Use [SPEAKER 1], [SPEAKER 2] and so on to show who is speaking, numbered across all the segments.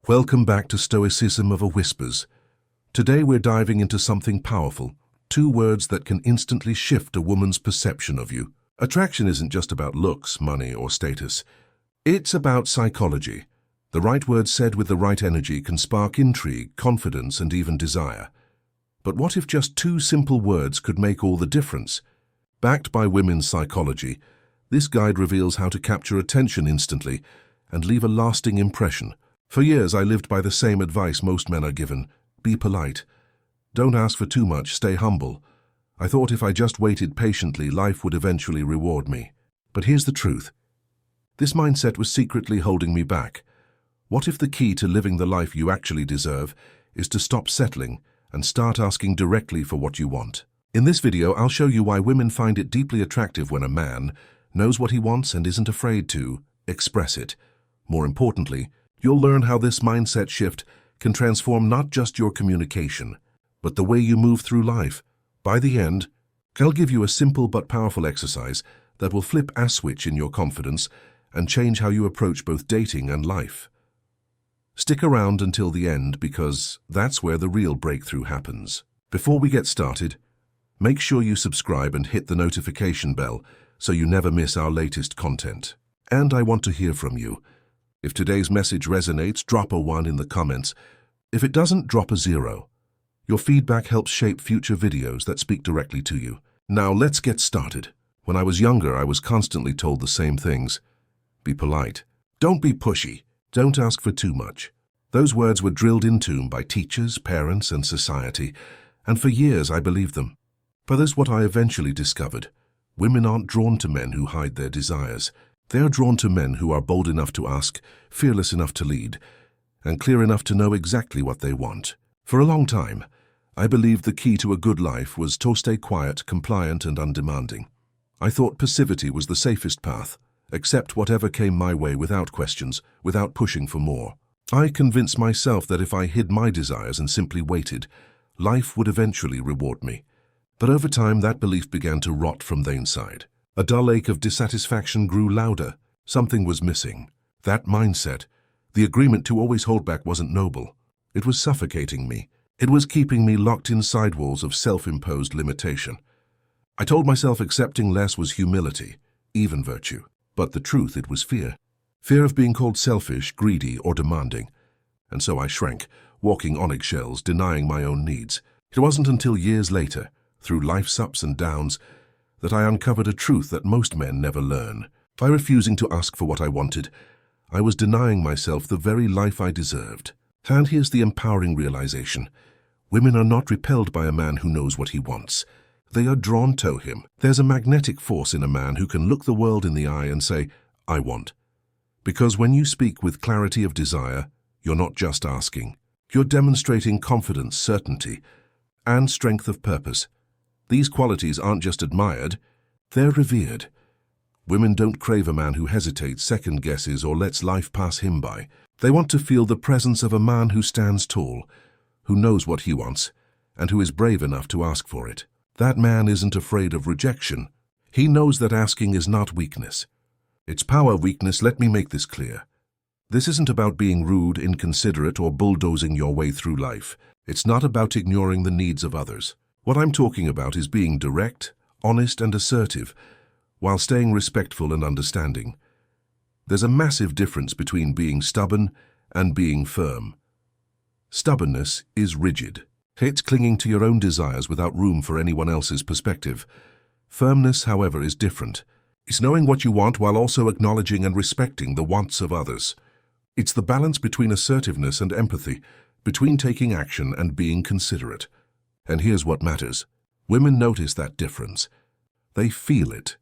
[SPEAKER 1] Welcome back to Stoicism of a Whispers. Today we're diving into something powerful, two words that can instantly shift a woman's perception of you. Attraction isn't just about looks, money, or status. It's about psychology. The right word said with the right energy can spark intrigue, confidence, and even desire. But what if just two simple words could make all the difference? Backed by women's psychology, this guide reveals how to capture attention instantly and leave a lasting impression. For years, I lived by the same advice most men are given. Be polite. Don't ask for too much, stay humble. I thought if I just waited patiently, life would eventually reward me. But here's the truth. This mindset was secretly holding me back. What if the key to living the life you actually deserve is to stop settling and start asking directly for what you want? In this video, I'll show you why women find it deeply attractive when a man knows what he wants and isn't afraid to express it. More importantly, you'll learn how this mindset shift can transform not just your communication, but the way you move through life. By the end, I'll give you a simple but powerful exercise that will flip a switch in your confidence and change how you approach both dating and life. Stick around until the end because that's where the real breakthrough happens. Before we get started, make sure you subscribe and hit the notification bell so you never miss our latest content. And I want to hear from you. If today's message resonates, drop a 1 in the comments. If it doesn't, drop a 0. Your feedback helps shape future videos that speak directly to you. Now let's get started. When I was younger, I was constantly told the same things. Be polite. Don't be pushy. Don't ask for too much. Those words were drilled into me by teachers, parents, and society, and for years I believed them. But there's what I eventually discovered. Women aren't drawn to men who hide their desires. They are drawn to men who are bold enough to ask, fearless enough to lead, and clear enough to know exactly what they want. For a long time, I believed the key to a good life was to stay quiet, compliant, and undemanding. I thought passivity was the safest path, accept whatever came my way without questions, without pushing for more. I convinced myself that if I hid my desires and simply waited, life would eventually reward me. But over time, that belief began to rot from the inside. A dull ache of dissatisfaction grew louder. Something was missing. That mindset, the agreement to always hold back, wasn't noble. It was suffocating me. It was keeping me locked inside walls of self-imposed limitation. I told myself accepting less was humility, even virtue. But the truth, it was fear. Fear of being called selfish, greedy, or demanding. And so I shrank, walking on eggshells, denying my own needs. It wasn't until years later, through life's ups and downs, that I uncovered a truth that most men never learn. By refusing to ask for what I wanted, I was denying myself the very life I deserved. And here's the empowering realization. Women are not repelled by a man who knows what he wants. They are drawn to him. There's a magnetic force in a man who can look the world in the eye and say, I want. Because when you speak with clarity of desire, you're not just asking. You're demonstrating confidence, certainty, and strength of purpose. These qualities aren't just admired, they're revered. Women don't crave a man who hesitates, second guesses, or lets life pass him by. They want to feel the presence of a man who stands tall, who knows what he wants, and who is brave enough to ask for it. That man isn't afraid of rejection. He knows that asking is not weakness. It's power. Weakness, let me make this clear. This isn't about being rude, inconsiderate, or bulldozing your way through life. It's not about ignoring the needs of others. What I'm talking about is being direct, honest, and assertive, while staying respectful and understanding. There's a massive difference between being stubborn and being firm. Stubbornness is rigid. It's clinging to your own desires without room for anyone else's perspective. Firmness, however, is different. It's knowing what you want while also acknowledging and respecting the wants of others. It's the balance between assertiveness and empathy, between taking action and being considerate. And here's what matters. Women notice that difference. They feel it.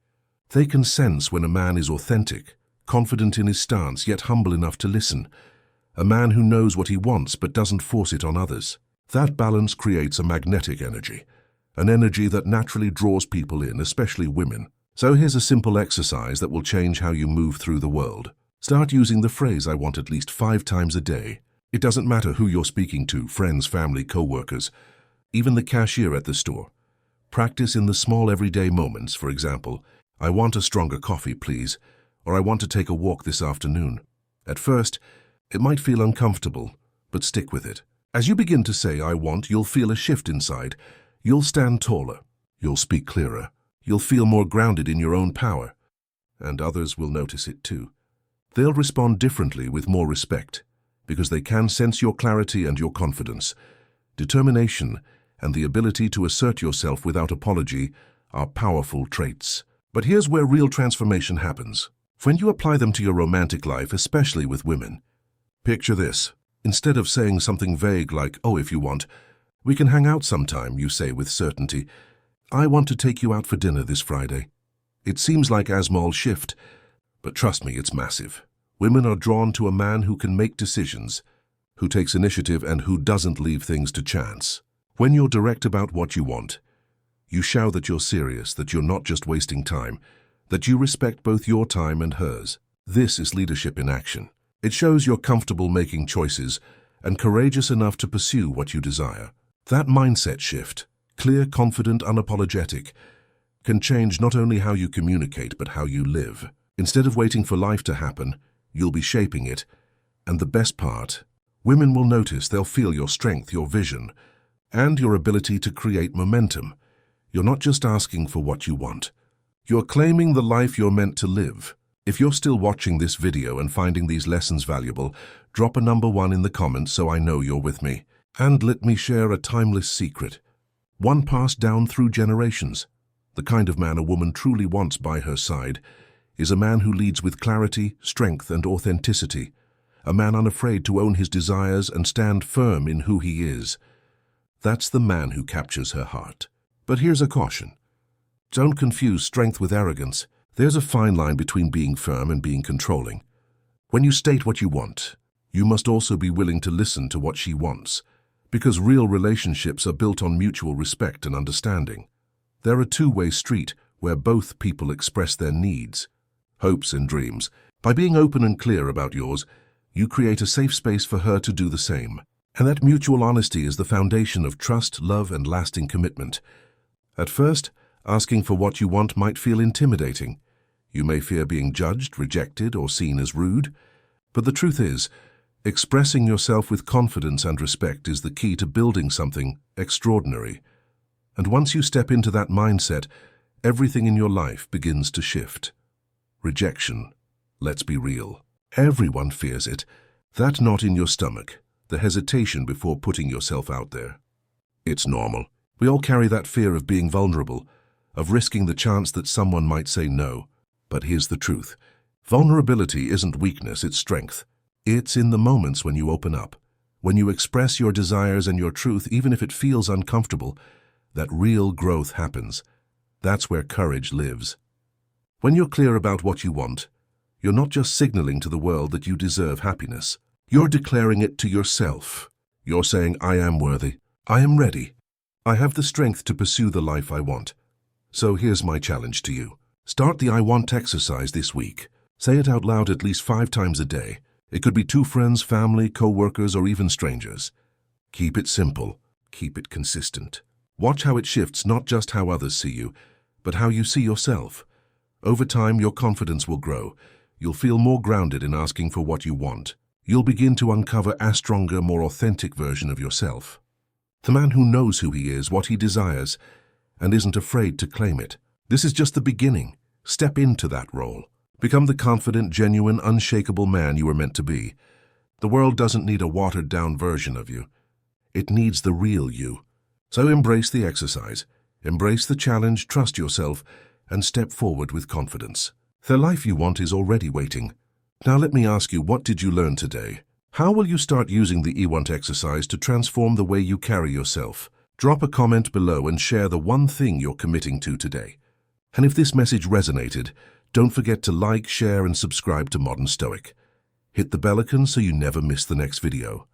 [SPEAKER 1] They can sense when a man is authentic, confident in his stance, yet humble enough to listen. A man who knows what he wants but doesn't force it on others. That balance creates a magnetic energy, an energy that naturally draws people in, especially women. So here's a simple exercise that will change how you move through the world. Start using the phrase, I want, at least 5 times a day. It doesn't matter who you're speaking to, friends, family, co-workers, even the cashier at the store. Practice in the small everyday moments. For example, I want a stronger coffee, please, or I want to take a walk this afternoon. At first, It might feel uncomfortable, but stick with it. As you begin to say, I want, you'll feel a shift inside. You'll stand taller. You'll speak clearer. You'll feel more grounded in your own power. And others will notice it too. They'll respond differently with more respect, because they can sense your clarity and your confidence. Determination and the ability to assert yourself without apology are powerful traits. But here's where real transformation happens. When you apply them to your romantic life, especially with women. Picture this. Instead of saying something vague like, oh, if you want, we can hang out sometime, you say with certainty, I want to take you out for dinner this Friday. It seems like a small shift, but trust me, it's massive. Women are drawn to a man who can make decisions, who takes initiative and who doesn't leave things to chance. When you're direct about what you want, you show that you're serious, that you're not just wasting time, that you respect both your time and hers. This is leadership in action. It shows you're comfortable making choices and courageous enough to pursue what you desire. That mindset shift, clear, confident, unapologetic, can change not only how you communicate but how you live. Instead of waiting for life to happen, you'll be shaping it. And the best part, women will notice, they'll feel your strength, your vision, and your ability to create momentum. You're not just asking for what you want. You're claiming the life you're meant to live. If you're still watching this video and finding these lessons valuable, drop a number 1 in the comments so I know you're with me. And let me share a timeless secret. One passed down through generations. The kind of man a woman truly wants by her side is a man who leads with clarity, strength, and authenticity. A man unafraid to own his desires and stand firm in who he is. That's the man who captures her heart. But here's a caution. Don't confuse strength with arrogance. There's a fine line between being firm and being controlling. When you state what you want, you must also be willing to listen to what she wants, because real relationships are built on mutual respect and understanding. They're a two-way street where both people express their needs, hopes and dreams. By being open and clear about yours, you create a safe space for her to do the same. And that mutual honesty is the foundation of trust, love, and lasting commitment. At first, asking for what you want might feel intimidating. You may fear being judged, rejected, or seen as rude. But the truth is, expressing yourself with confidence and respect is the key to building something extraordinary. And once you step into that mindset, everything in your life begins to shift. Rejection. Let's be real. Everyone fears it. That knot in your stomach, the hesitation before putting yourself out there. It's normal. We all carry that fear of being vulnerable, of risking the chance that someone might say no. But here's the truth. Vulnerability isn't weakness, it's strength. It's in the moments when you open up, when you express your desires and your truth, even if it feels uncomfortable, that real growth happens. That's where courage lives. When you're clear about what you want, you're not just signaling to the world that you deserve happiness. You're declaring it to yourself. You're saying, I am worthy. I am ready. I have the strength to pursue the life I want. So here's my challenge to you. Start the I want exercise this week. Say it out loud at least 5 times a day. It could be to friends, family, co-workers, or even strangers. Keep it simple. Keep it consistent. Watch how it shifts not just how others see you, but how you see yourself. Over time, your confidence will grow. You'll feel more grounded in asking for what you want. You'll begin to uncover a stronger, more authentic version of yourself. The man who knows who he is, what he desires, and isn't afraid to claim it. This is just the beginning. Step into that role. Become the confident, genuine, unshakable man you were meant to be. The world doesn't need a watered-down version of you. It needs the real you. So embrace the exercise, embrace the challenge, trust yourself, and step forward with confidence. The life you want is already waiting. Now let me ask you, what did you learn today? How will you start using the I want exercise to transform the way you carry yourself? Drop a comment below and share the one thing you're committing to today. And if this message resonated, don't forget to like, share, and subscribe to Modern Stoic. Hit the bell icon so you never miss the next video.